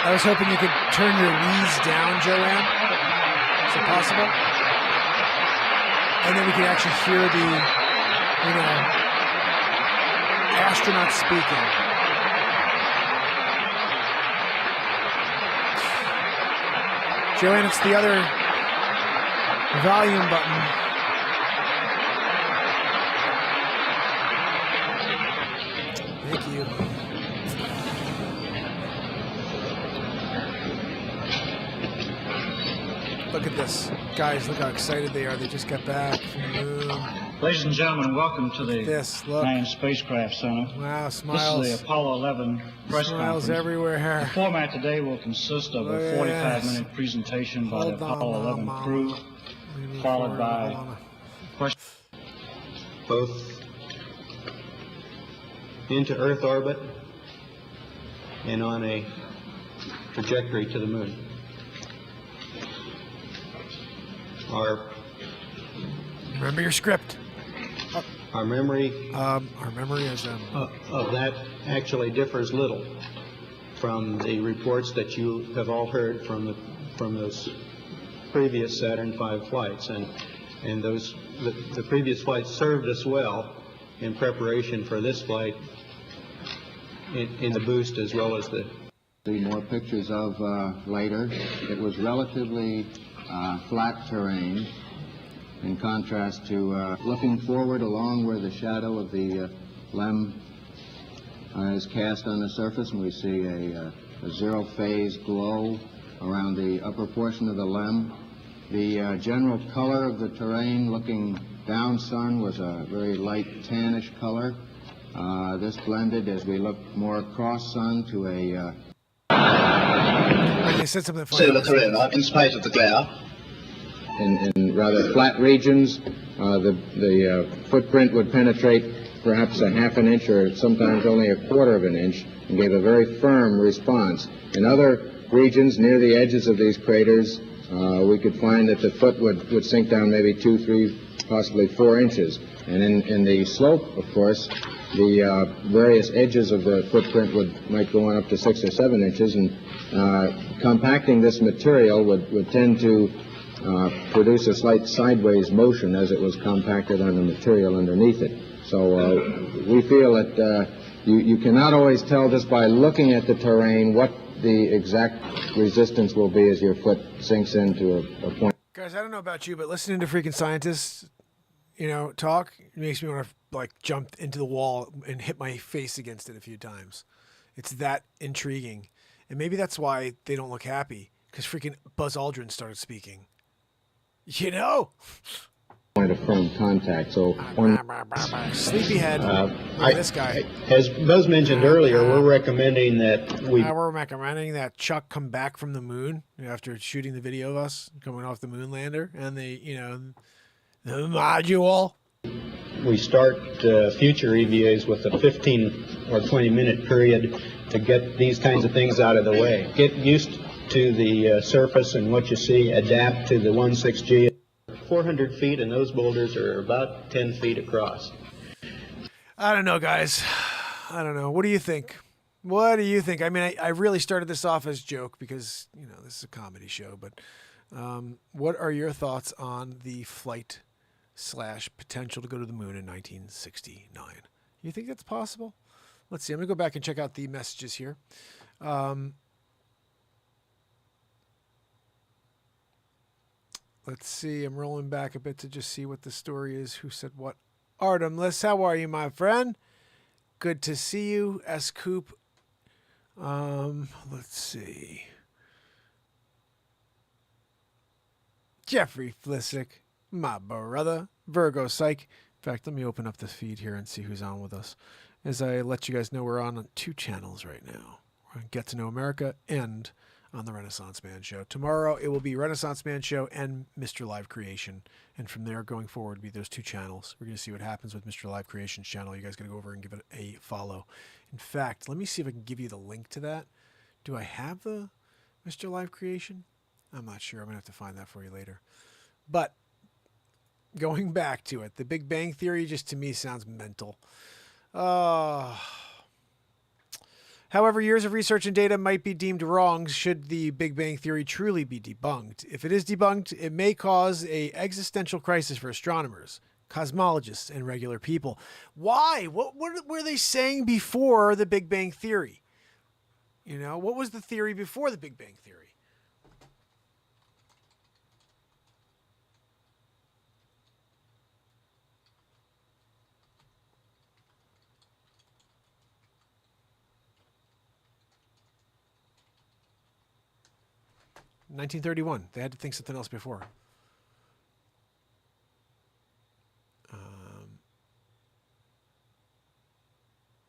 I was hoping you could turn your wheeze down, Joanne. Is it possible? And then we could actually hear the, astronaut speaking. Joanne, it's the other volume button. Thank you. Look at this. Guys, look how excited they are. They just got back from the moon. Ladies and gentlemen, welcome to the Look. Manned Spacecraft Center. Wow, smiles. This is the Apollo 11 press Smiles conference. everywhere. The format today will consist of a 45-minute presentation by the Apollo 11 crew, followed by questions. Both into Earth orbit and on a trajectory to the moon. Remember your script. Our memory is of that actually differs little from the reports that you have all heard from those previous Saturn V flights, and those the previous flights served us well in preparation for this flight in the boost as well as the. See more pictures of later. It was relatively flat terrain, in contrast to looking forward along where the shadow of the LEM is cast on the surface, and we see a zero-phase glow around the upper portion of the LEM. The general color of the terrain looking down sun was a very light tannish color. This blended as we look more across sun to a they said something funny. solar corona, in spite of the glare. In rather flat regions, the footprint would penetrate perhaps a half an inch or sometimes only a quarter of an inch and gave a very firm response. In other regions near the edges of these craters, we could find that the foot would sink down maybe 2, 3, possibly 4 inches. And in the slope, of course, the various edges of the footprint might go on up to 6 or 7 inches, and compacting this material would tend to produce a slight sideways motion as it was compacted on the material underneath it. So we feel that you cannot always tell just by looking at the terrain what the exact resistance will be as your foot sinks into a point. Guys, I don't know about you, but listening to freaking scientists, talk, it makes me want to jump into the wall and hit my face against it a few times. It's that intriguing. And maybe that's why they don't look happy, because freaking Buzz Aldrin started speaking. Point of firm contact. So sleepyhead. This guy. As Buzz mentioned earlier, we're recommending that we're recommending that Chuck come back from the moon after shooting the video of us coming off the moon lander and the module. we start future EVAs with a 15 or 20 minute period to get these kinds of things out of the way. Get used to the surface and what you see, adapt to the 16G. 400 feet, and those boulders are about 10 feet across. I don't know, guys. I don't know. What do you think? What do you think? I mean, I really started this off as a joke because, you know, this is a comedy show, but what are your thoughts on the flight / potential to go to the moon in 1969? You think that's possible? Let's see. I'm going to go back and check out the messages here. Let's see. I'm rolling back a bit to just see what the story is. Who said what? Artemis, how are you, my friend? Good to see you. S. Coop. Let's see. Jeffrey Flissick, my brother. Virgo Psych. In fact, let me open up the feed here and see who's on with us. As I let you guys know, we're on 2 channels right now. We're on Get to Know America and on the Renaissance Man Show. Tomorrow it will be Renaissance Man Show and Mr. Live Creation. And from there going forward will be those 2 channels. We're going to see what happens with Mr. Live Creation's channel. You guys got to go over and give it a follow. In fact, let me see if I can give you the link to that. Do I have the Mr. Live Creation? I'm not sure. I'm going to have to find that for you later. But going back to it, the Big Bang Theory just to me sounds mental. However, years of research and data might be deemed wrong should the Big Bang Theory truly be debunked. If it is debunked, it may cause an existential crisis for astronomers, cosmologists, and regular people. Why? What were they saying before the Big Bang Theory? You know, what was the theory before the Big Bang Theory? 1931. They had to think something else before.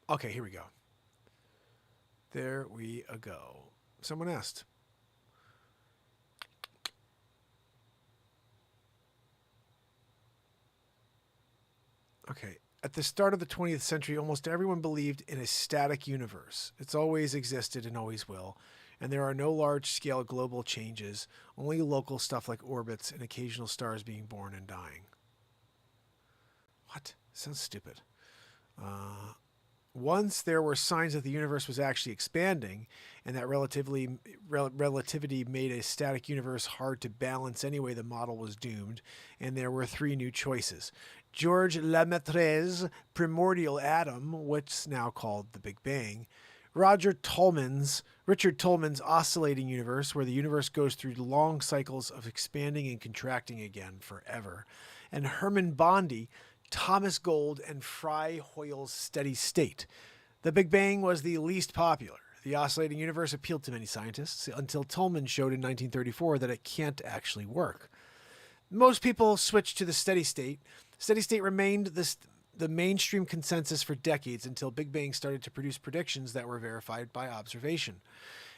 Okay, here we go. There we go. Someone asked. Okay. At the start of the 20th century, almost everyone believed in a static universe. It's always existed and always will. And there are no large-scale global changes, only local stuff like orbits and occasional stars being born and dying. What? Sounds stupid. Once there were signs that the universe was actually expanding and that relativity made a static universe hard to balance anyway, the model was doomed, and there were three new choices. Georges Lemaitre's primordial atom, what's now called the Big Bang, Richard Tolman's oscillating universe, where the universe goes through long cycles of expanding and contracting again forever, and Hermann Bondi, Thomas Gold, and Fry Hoyle's steady state. The Big Bang was the least popular. The oscillating universe appealed to many scientists until Tolman showed in 1934 that it can't actually work. Most people switched to the steady state. Steady state remained the mainstream consensus for decades until Big Bang started to produce predictions that were verified by observation.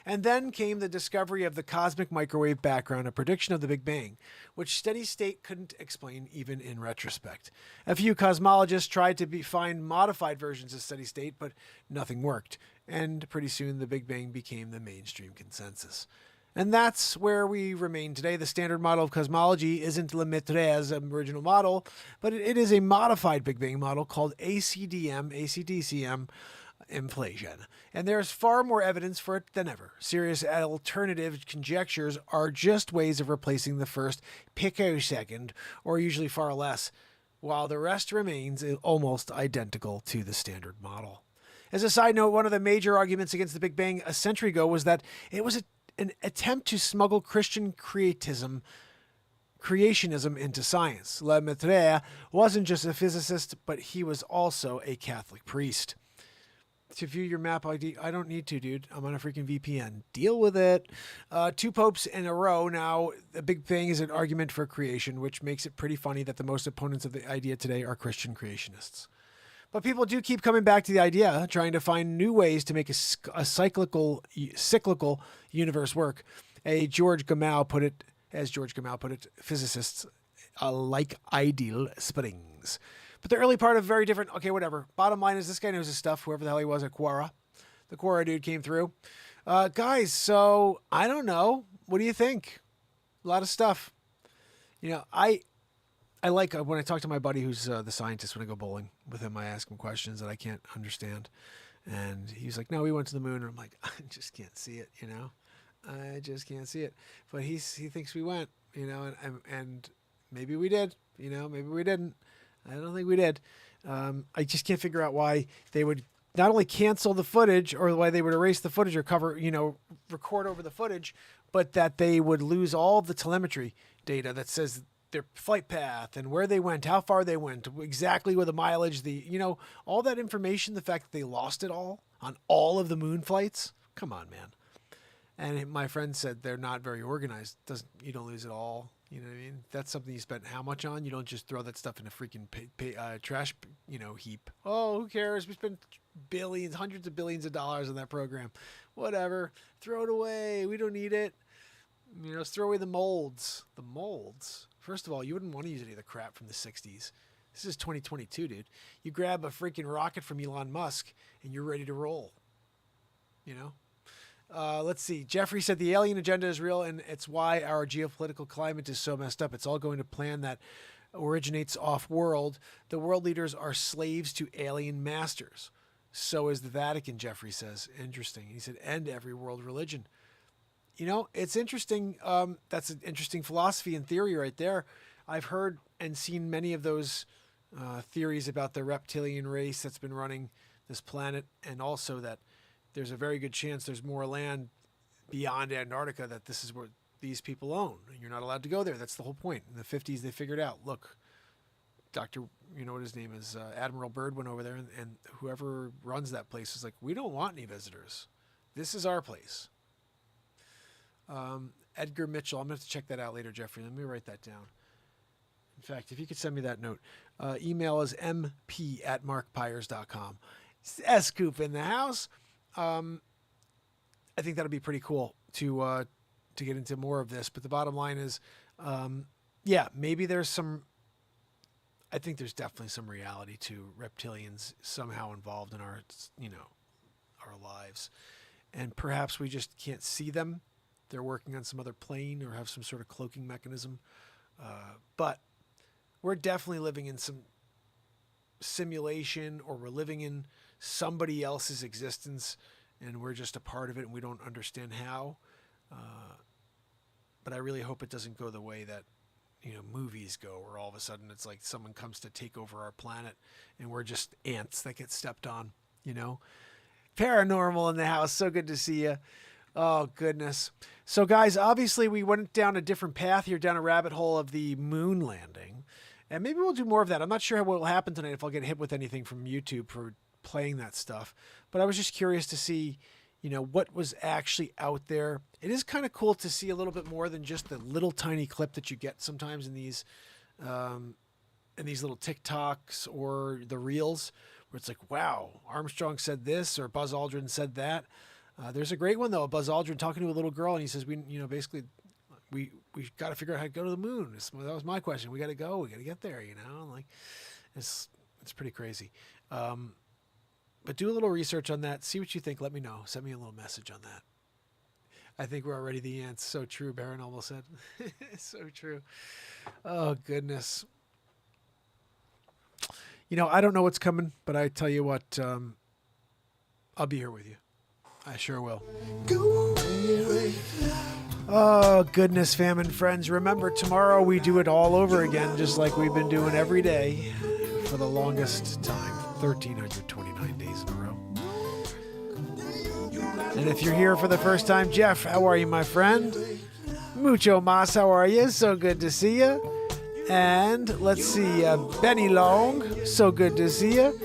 And then came the discovery of the cosmic microwave background, a prediction of the Big Bang, which steady state couldn't explain even in retrospect. A few cosmologists tried to find modified versions of steady state, but nothing worked. And pretty soon the Big Bang became the mainstream consensus. And that's where we remain today. The standard model of cosmology isn't Lemaitre's original model, but it is a modified Big Bang model called ACDCM inflation. And there's far more evidence for it than ever. Serious alternative conjectures are just ways of replacing the first picosecond, or usually far less, while the rest remains almost identical to the standard model. As a side note, one of the major arguments against the Big Bang a century ago was that it was an attempt to smuggle Christian creationism into science. Lemaitre wasn't just a physicist, but he was also a Catholic priest. To view your map ID, I don't need to, dude. I'm on a freaking VPN. Deal with it. 2 popes in a row. Now, the Big Bang is an argument for creation, which makes it pretty funny that the most opponents of the idea today are Christian creationists. But people do keep coming back to the idea, trying to find new ways to make a cyclical universe work. As George Gamow put it, physicists like ideal springs. But the early part of very different. Okay, whatever. Bottom line is this guy knows his stuff. Whoever the hell he was at Quora, the Quora dude came through. Guys, so I don't know. What do you think? A lot of stuff. You know, I like when I talk to my buddy who's the scientist. When I go bowling with him, I ask him questions that I can't understand, and he's like, "No, we went to the moon." And I'm like, "I just can't see it," you know. I just can't see it. But he thinks we went, you know, and maybe we did, you know, maybe we didn't. I don't think we did. I just can't figure out why they would not only cancel the footage or why they would erase the footage or record over the footage, but that they would lose all the telemetry data that says their flight path and where they went, how far they went, exactly with the mileage, all that information, the fact that they lost it all on all of the moon flights. Come on, man. And my friend said they're not very organized. You don't lose it all. You know what I mean? That's something you spent how much on? You don't just throw that stuff in a freaking trash, heap. Oh, who cares? We spent billions, hundreds of billions of dollars on that program. Whatever. Throw it away. We don't need it. Let's throw away the molds. The molds. First of all, you wouldn't want to use any of the crap from the 60s. This is 2022, dude. You grab a freaking rocket from Elon Musk and you're ready to roll. Let's see. Jeffrey said the alien agenda is real, and it's why our geopolitical climate is so messed up. It's all going to plan that originates off-world. The world leaders are slaves to alien masters. So is the Vatican, Jeffrey says. Interesting. He said, and every world religion. It's interesting. That's an interesting philosophy and theory right there. I've heard and seen many of those theories about the reptilian race that's been running this planet, and also that there's a very good chance there's more land beyond Antarctica that this is where these people own. You're not allowed to go there. That's the whole point. In the 50s, they figured out, look, you know what his name is, Admiral Byrd went over there, and whoever runs that place is like, we don't want any visitors. This is our place. Edgar Mitchell. I'm going to have to check that out later, Jeffrey. Let me write that down. In fact, if you could send me that note. Email is mp@markpires.com. S-Coop in the house. I think that'll be pretty cool to get into more of this. But the bottom line is, maybe there's some... I think there's definitely some reality to reptilians somehow involved in our lives. And perhaps we just can't see them. They're working on some other plane or have some sort of cloaking mechanism. But we're definitely living in some simulation, or we're living in somebody else's existence and we're just a part of it and we don't understand how. But I really hope it doesn't go the way that, movies go, where all of a sudden it's like someone comes to take over our planet and we're just ants that get stepped on, Paranormal in the house. So good to see you. Oh, goodness. So, guys, obviously we went down a different path here, down a rabbit hole of the moon landing. And maybe we'll do more of that. I'm not sure what will happen tonight, if I'll get hit with anything from YouTube for playing that stuff. But I was just curious to see, what was actually out there. It is kind of cool to see a little bit more than just the little tiny clip that you get sometimes in these little TikToks or the Reels, where it's like, wow, Armstrong said this or Buzz Aldrin said that. There's a great one, though, of Buzz Aldrin talking to a little girl, and he says, we got to figure out how to go to the moon. That was my question. We got to go. We got to get there, Like, it's pretty crazy. But do a little research on that. See what you think. Let me know. Send me a little message on that. I think we're already the ants. So true, Baron almost said. So true. Oh, goodness. I don't know what's coming, but I tell you what, I'll be here with you. I sure will. Oh, goodness, fam and friends. Remember, tomorrow we do it all over again, just like we've been doing every day for the longest time, 1,329 days in a row. And if you're here for the first time, Jeff, how are you, my friend? Mucho mas, how are you? So good to see you. And let's see, Benny Long, so good to see you.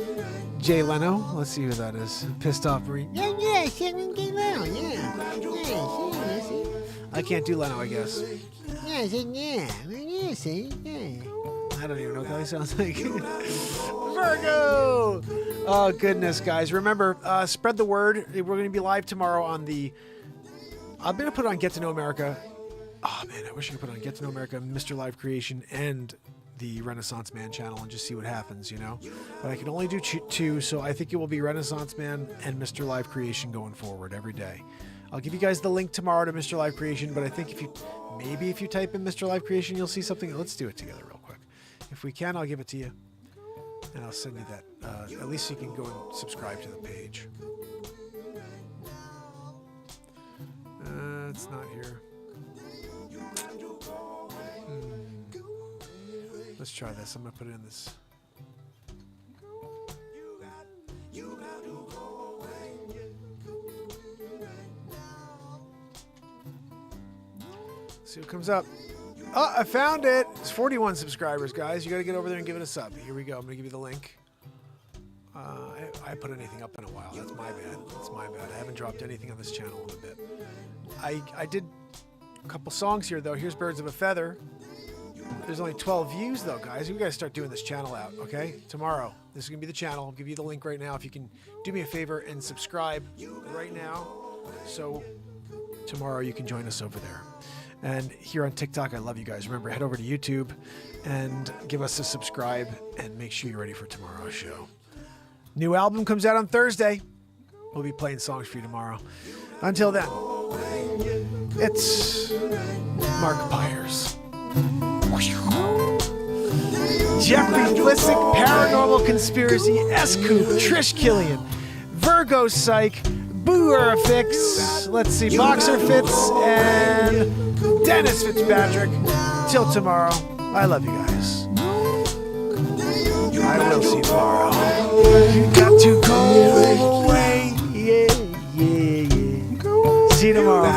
Jay Leno, let's see who that is. Pissed off Marine. Yeah, Jay Leno, yeah. I can't do Leno, I guess. Yeah. I don't even know what that sounds like. Virgo! Oh, goodness, guys. Remember, spread the word. We're going to be live tomorrow on I'm going to put it on Get to Know America. Oh, man, I wish I could put it on Get to Know America, Mr. Live Creation, and the Renaissance Man channel and just see what happens, But I can only do two, so I think it will be Renaissance Man and Mr. Live Creation going forward every day. I'll give you guys the link tomorrow to Mr. Live Creation, but I think if you type in Mr. Live Creation, you'll see something. Let's do it together real quick. If we can, I'll give it to you, and I'll send you that. At least you can go and subscribe to the page. It's not here. Let's try this. I'm going to put it in this. See what comes up. Oh, I found it. It's 41 subscribers, guys. You got to get over there and give it a sub. Here we go. I'm going to give you the link. I haven't put anything up in a while. That's my bad. I haven't dropped anything on this channel in a bit. I did a couple songs here, though. Here's Birds of a Feather. There's only 12 views, though, guys. We got to start doing this channel out, okay? Tomorrow. This is going to be the channel. I'll give you the link right now. If you can do me a favor and subscribe right now, so tomorrow you can join us over there. And here on TikTok, I love you guys. Remember, head over to YouTube and give us a subscribe and make sure you're ready for tomorrow's show. New album comes out on Thursday. We'll be playing songs for you tomorrow. Until then, it's Mark Pires. Jeffrey Flissick, Paranormal Conspiracy, S-Coop, Trish Killian, Virgo Psych, Boo Fix, let's see, Boxer Fitz, and Dennis Fitzpatrick. Till tomorrow, I love you guys. I will see you tomorrow. You got to go away. Yeah. See you tomorrow.